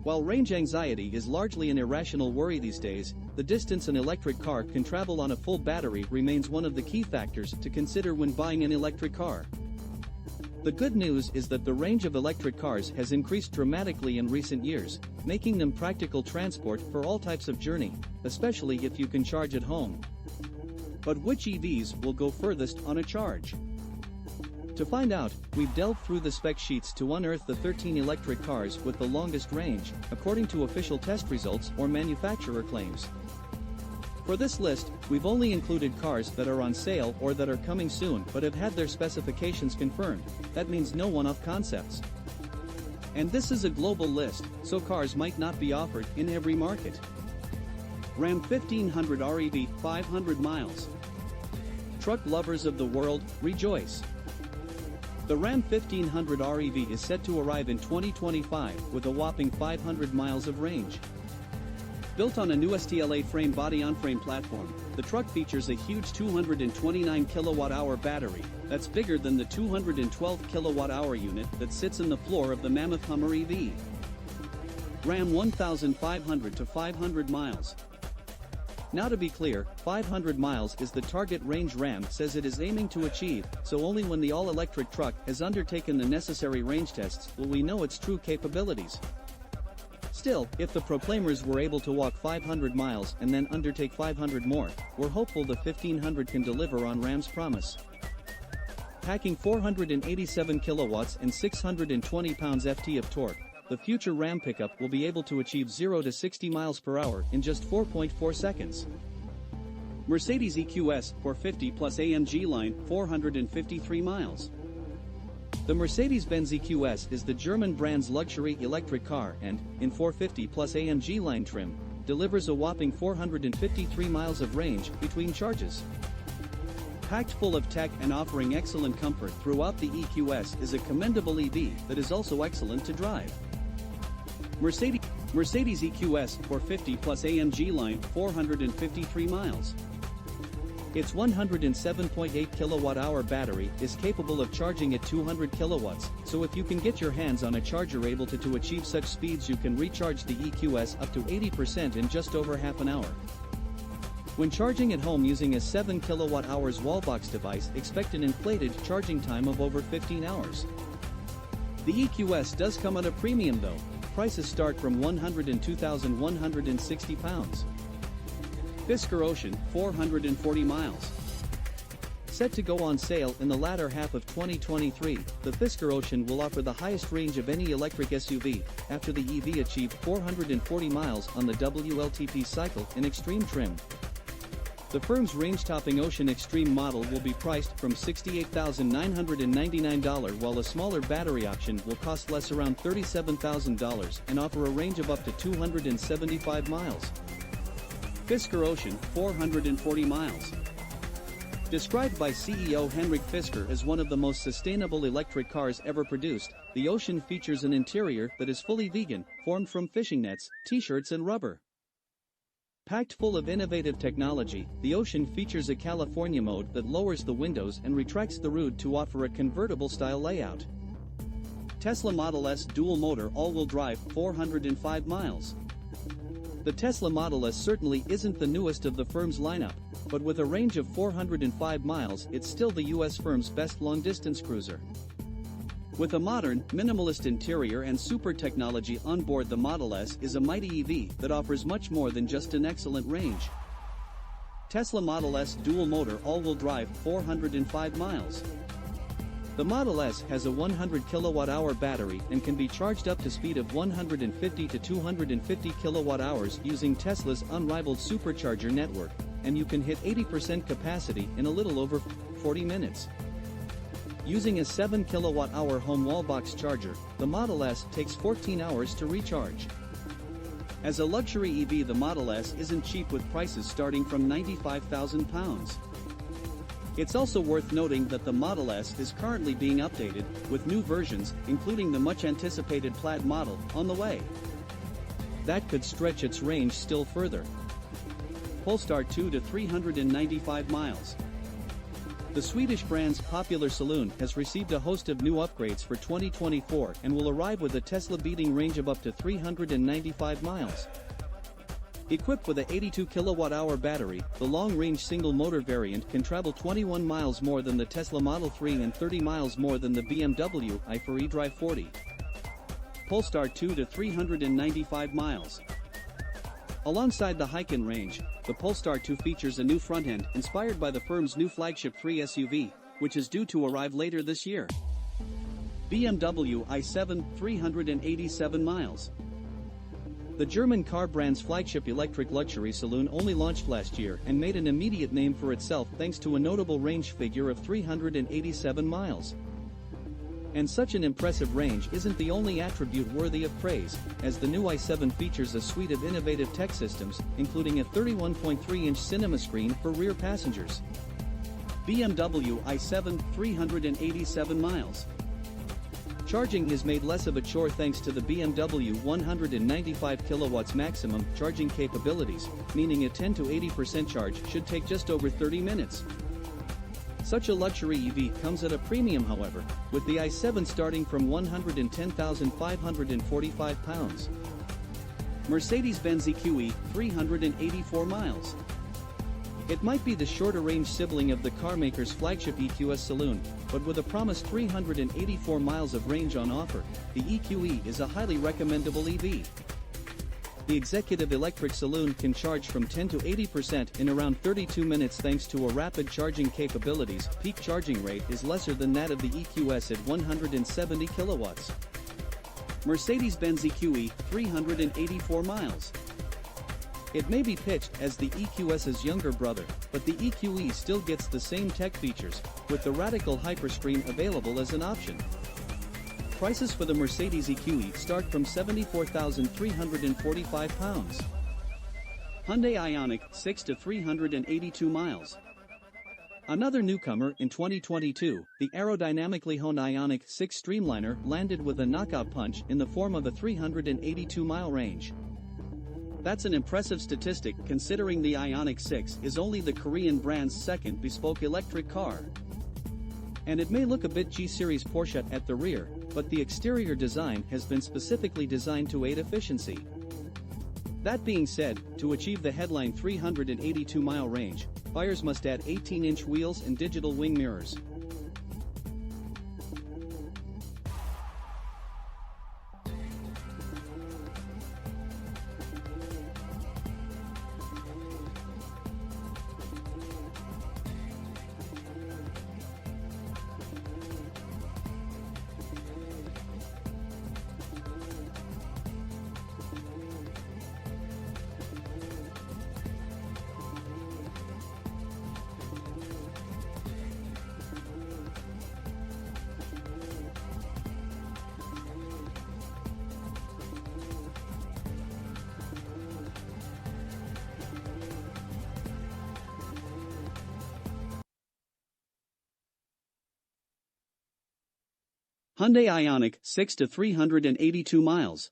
While range anxiety is largely an irrational worry these days, the distance an electric car can travel on a full battery remains one of the key factors to consider when buying an electric car. The good news is that the range of electric cars has increased dramatically in recent years, making them practical transport for all types of journey, especially if you can charge at home. But which EVs will go furthest on a charge? To find out, we've delved through the spec sheets to unearth the 13 electric cars with the longest range, according to official test results or manufacturer claims. For this list, we've only included cars that are on sale or that are coming soon but have had their specifications confirmed. That means no one-off concepts. And this is a global list, so cars might not be offered in every market. Ram 1500 REV, 500 miles. Truck lovers of the world, rejoice! The Ram 1500 REV is set to arrive in 2025 with a whopping 500 miles of range. Built on a new STLA frame body-on-frame platform, the truck features a huge 229 kWh battery that's bigger than the 212 kWh unit that sits in the floor of the Mammoth Hummer EV. Ram 1500 to 500 miles. Now to be clear, 500 miles is the target range Ram says it is aiming to achieve, so only when the all-electric truck has undertaken the necessary range tests will we know its true capabilities. Still, if the proclaimers were able to walk 500 miles and then undertake 500 more, we're hopeful the 1500 can deliver on Ram's promise. Packing 487 kilowatts and 620 pounds-ft of torque, the future Ram pickup will be able to achieve 0 to 60 miles per hour in just 4.4 seconds. Mercedes EQS 450 plus AMG line 453 miles. The Mercedes-Benz EQS is the German brand's luxury electric car and, in 450 plus AMG line trim, delivers a whopping 453 miles of range between charges. Packed full of tech and offering excellent comfort throughout, the EQS is a commendable EV that is also excellent to drive. Mercedes EQS 450 plus AMG line 453 miles. Its 107.8 kWh battery is capable of charging at 200 kilowatts, so if you can get your hands on a charger able to achieve such speeds, you can recharge the EQS up to 80% in just over half an hour. When charging at home using a 7 kWh wallbox device, expect an inflated charging time of over 15 hours. The EQS does come at a premium though. Prices start from £102,160. Fisker Ocean, 440 miles. Set to go on sale in the latter half of 2023, the Fisker Ocean will offer the highest range of any electric SUV, after the EV achieved 440 miles on the WLTP cycle in extreme trim. The firm's range-topping Ocean Extreme model will be priced from $68,999, while a smaller battery option will cost less, around $37,000, and offer a range of up to 275 miles. Fisker Ocean, 440 miles. Described by CEO Henrik Fisker as one of the most sustainable electric cars ever produced, the Ocean features an interior that is fully vegan, formed from fishing nets, t-shirts and rubber. Packed full of innovative technology, the Ocean features a California mode that lowers the windows and retracts the hood to offer a convertible-style layout. Tesla Model S dual-motor all-wheel drive, 405 miles. The Tesla Model S certainly isn't the newest of the firm's lineup, but with a range of 405 miles, it's still the US firm's best long-distance cruiser. With a modern, minimalist interior and super technology on board, the Model S is a mighty EV that offers much more than just an excellent range. Tesla Model S dual-motor all-wheel drive, 405 miles. The Model S has a 100 kWh battery and can be charged up to speed of 150 to 250 kWh using Tesla's unrivaled supercharger network, and you can hit 80% capacity in a little over 40 minutes. Using a 7 kWh home wallbox charger, the Model S takes 14 hours to recharge. As a luxury EV, the Model S isn't cheap, with prices starting from £95,000. It's also worth noting that the Model S is currently being updated, with new versions, including the much-anticipated Plaid model, on the way. That could stretch its range still further. Polestar 2 to 395 miles. The Swedish brand's popular saloon has received a host of new upgrades for 2024 and will arrive with a Tesla-beating range of up to 395 miles. Equipped with a 82 kilowatt-hour battery, the long-range single-motor variant can travel 21 miles more than the Tesla Model 3 and 30 miles more than the BMW i4 eDrive 40. Polestar 2 to 395 miles. Alongside the hike-in range, the Polestar 2 features a new front end inspired by the firm's new flagship 3 SUV, which is due to arrive later this year. BMW i7 387 miles. The German car brand's flagship electric luxury saloon only launched last year and made an immediate name for itself thanks to a notable range figure of 387 miles. And such an impressive range isn't the only attribute worthy of praise, as the new i7 features a suite of innovative tech systems, including a 31.3-inch cinema screen for rear passengers. BMW i7 387 miles. Charging is made less of a chore thanks to the BMW 195 kilowatts maximum charging capabilities, meaning a 10 to 80% charge should take just over 30 minutes. Such a luxury EV comes at a premium, however, with the i7 starting from £110,545. Mercedes-Benz EQE 384 miles. It might be the shorter-range sibling of the carmaker's flagship EQS saloon, but with a promised 384 miles of range on offer, the EQE is a highly recommendable EV. The executive electric saloon can charge from 10 to 80% in around 32 minutes thanks to a rapid charging capabilities. Peak charging rate is lesser than that of the EQS at 170 kilowatts. Mercedes-Benz EQE 384 miles. It may be pitched as the EQS's younger brother, but the EQE still gets the same tech features, with the radical Hyperstream available as an option. Prices for the Mercedes EQE start from £74,345. Hyundai Ioniq 6 to 382 miles. Another newcomer in 2022, the aerodynamically honed Ioniq 6 Streamliner landed with a knockout punch in the form of a 382-mile range. That's an impressive statistic considering the Ioniq 6 is only the Korean brand's second bespoke electric car. And it may look a bit G-Series Porsche at the rear, but the exterior design has been specifically designed to aid efficiency. That being said, to achieve the headline 382-mile range, buyers must add 18-inch wheels and digital wing mirrors. Hyundai Ioniq 6 to 382 miles.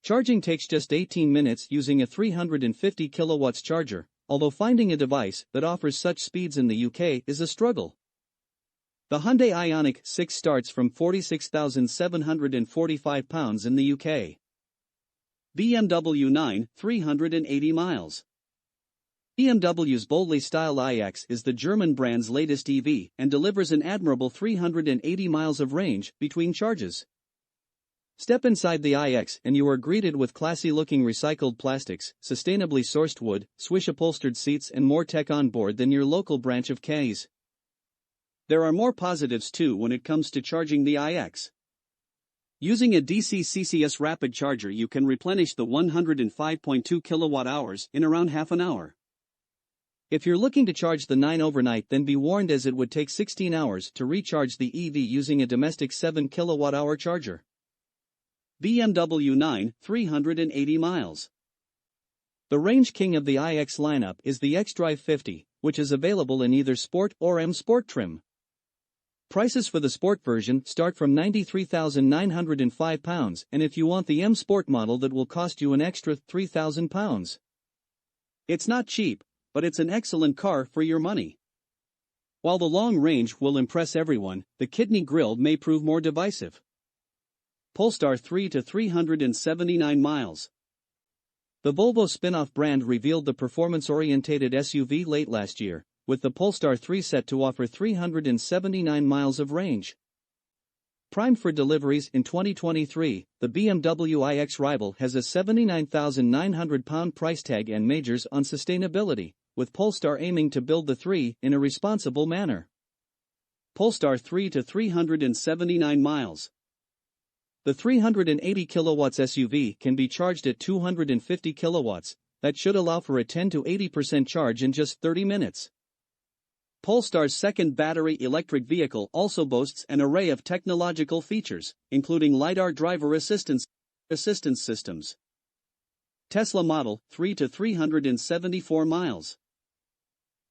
Charging takes just 18 minutes using a 350 kilowatts charger, although finding a device that offers such speeds in the UK is a struggle. The Hyundai Ioniq 6 starts from £46,745 in the UK. BMW 9, 380 miles. BMW's boldly styled iX is the German brand's latest EV and delivers an admirable 380 miles of range between charges. Step inside the iX and you are greeted with classy-looking recycled plastics, sustainably sourced wood, Swiss-upholstered seats and more tech on board than your local branch of Case. There are more positives too when it comes to charging the iX. Using a DC CCS rapid charger you can replenish the 105.2 kilowatt-hours in around half an hour. If you're looking to charge the 9 overnight, then be warned, as it would take 16 hours to recharge the EV using a domestic 7 kilowatt-hour charger. BMW 9, 380 miles. The range king of the iX lineup is the xDrive 50, which is available in either Sport or M Sport trim. Prices for the Sport version start from £93,905, and if you want the M Sport model, that will cost you an extra £3,000. It's not cheap, but it's an excellent car for your money. While the long range will impress everyone, the kidney grille may prove more divisive. Polestar 3 to 379 miles. The Volvo spin-off brand revealed the performance-oriented SUV late last year, with the Polestar 3 set to offer 379 miles of range. Primed for deliveries in 2023, the BMW iX rival has a £79,900 price tag and majors on sustainability, with Polestar aiming to build the 3 in a responsible manner. Polestar 3 to 379 miles. The 380 kilowatts SUV can be charged at 250 kilowatts, that should allow for a 10 to 80% charge in just 30 minutes. Polestar's second battery electric vehicle also boasts an array of technological features, including LiDAR driver assistance systems. Tesla Model 3 to 374 miles.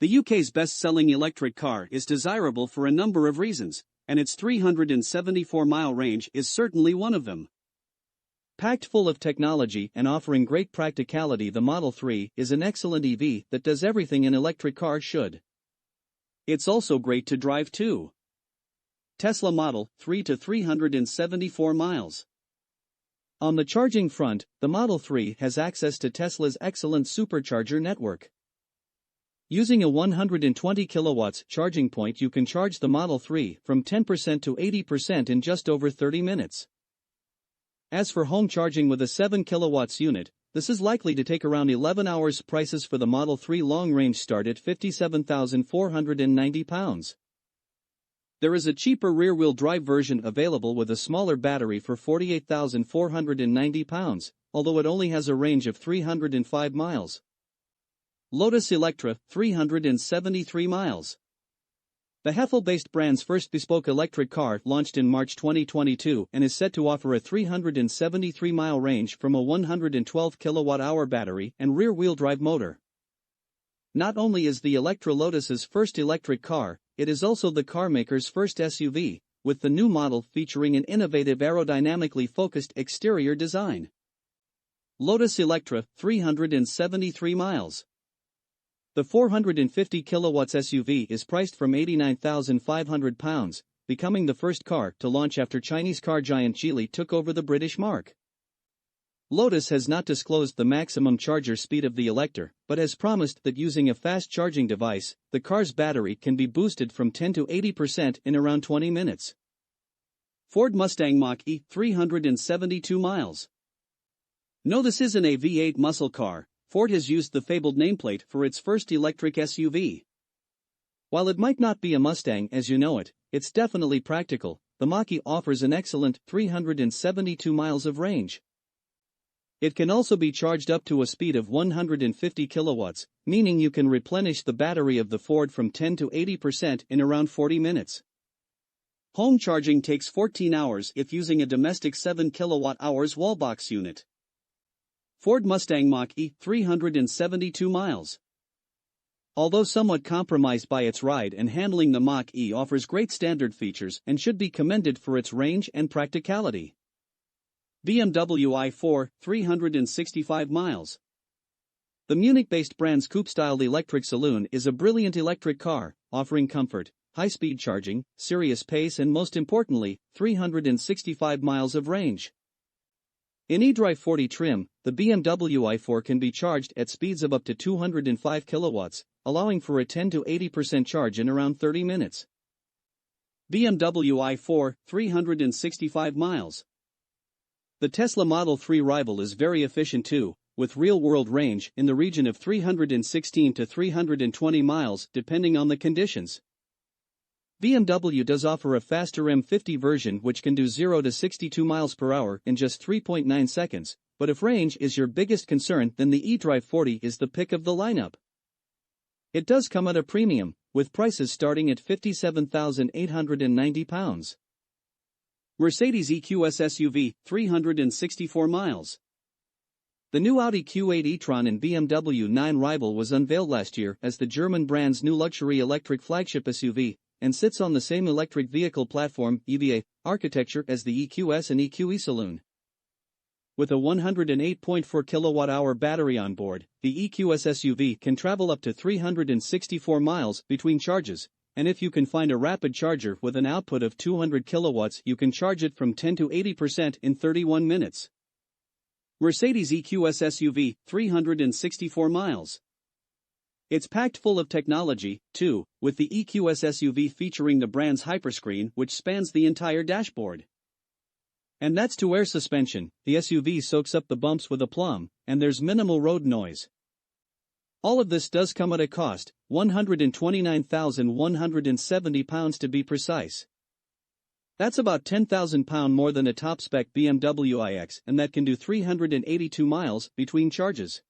The UK's best-selling electric car is desirable for a number of reasons, and its 374-mile range is certainly one of them. Packed full of technology and offering great practicality, the Model 3 is an excellent EV that does everything an electric car should. It's also great to drive too. Tesla Model 3 to 374 miles. On the charging front, the Model 3 has access to Tesla's excellent supercharger network. Using a 120 kilowatts charging point, you can charge the Model 3 from 10% to 80% in just over 30 minutes. As for home charging with a 7 kilowatts unit, this is likely to take around 11 hours. Prices for the Model 3 long range start at £57,490. There is a cheaper rear-wheel drive version available with a smaller battery for £48,490, although it only has a range of 305 miles. Lotus Electra, 373 miles. The Hethel-based brand's first bespoke electric car launched in March 2022 and is set to offer a 373-mile range from a 112 kilowatt-hour battery and rear-wheel drive motor. Not only is the Electra Lotus's first electric car, it is also the carmaker's first SUV, with the new model featuring an innovative aerodynamically focused exterior design. Lotus Electra, 373 miles. The 450 kilowatts SUV is priced from £89,500, becoming the first car to launch after Chinese car giant Geely took over the British marque. Lotus has not disclosed the maximum charger speed of the Electra, but has promised that using a fast charging device, the car's battery can be boosted from 10 to 80% in around 20 minutes. Ford Mustang Mach-E, 372 miles. No, this isn't a V8 muscle car. Ford has used the fabled nameplate for its first electric SUV. While it might not be a Mustang as you know it, it's definitely practical. The Mach-E offers an excellent 372 miles of range. It can also be charged up to a speed of 150 kilowatts, meaning you can replenish the battery of the Ford from 10 to 80% in around 40 minutes. Home charging takes 14 hours if using a domestic 7 kilowatt-hours wallbox unit. Ford Mustang Mach-E, 372 miles. Although somewhat compromised by its ride and handling, the Mach-E offers great standard features and should be commended for its range and practicality. BMW i4, 365 miles. The Munich-based brand's coupe-styled electric saloon is a brilliant electric car, offering comfort, high-speed charging, serious pace and most importantly, 365 miles of range. In eDrive 40 trim, the BMW i4 can be charged at speeds of up to 205 kilowatts, allowing for a 10 to 80% charge in around 30 minutes. BMW i4, 365 miles. The Tesla Model 3 rival is very efficient too, with real-world range in the region of 316 to 320 miles depending on the conditions. BMW does offer a faster M50 version which can do 0 to 62 miles per hour in just 3.9 seconds, but if range is your biggest concern, then the eDrive 40 is the pick of the lineup. It does come at a premium, with prices starting at £57,890. Mercedes EQS SUV, 364 miles. The new Audi Q8 e-tron and BMW 9 rival was unveiled last year as the German brand's new luxury electric flagship SUV, and sits on the same electric vehicle platform (EVA) architecture as the EQS and EQE Saloon. With a 108.4 kilowatt-hour battery on board, the EQS SUV can travel up to 364 miles between charges, And if you can find a rapid charger with an output of 200 kilowatts, you can charge it from 10 to 80% in 31 minutes. Mercedes EQS SUV, 364 miles. It's packed full of technology, too, with the EQS SUV featuring the brand's Hyperscreen, which spans the entire dashboard. And that's to air suspension. The SUV soaks up the bumps with aplomb, and there's minimal road noise. All of this does come at a cost, £129,170 to be precise. That's about £10,000 more than a top-spec BMW iX, and that can do 382 miles between charges.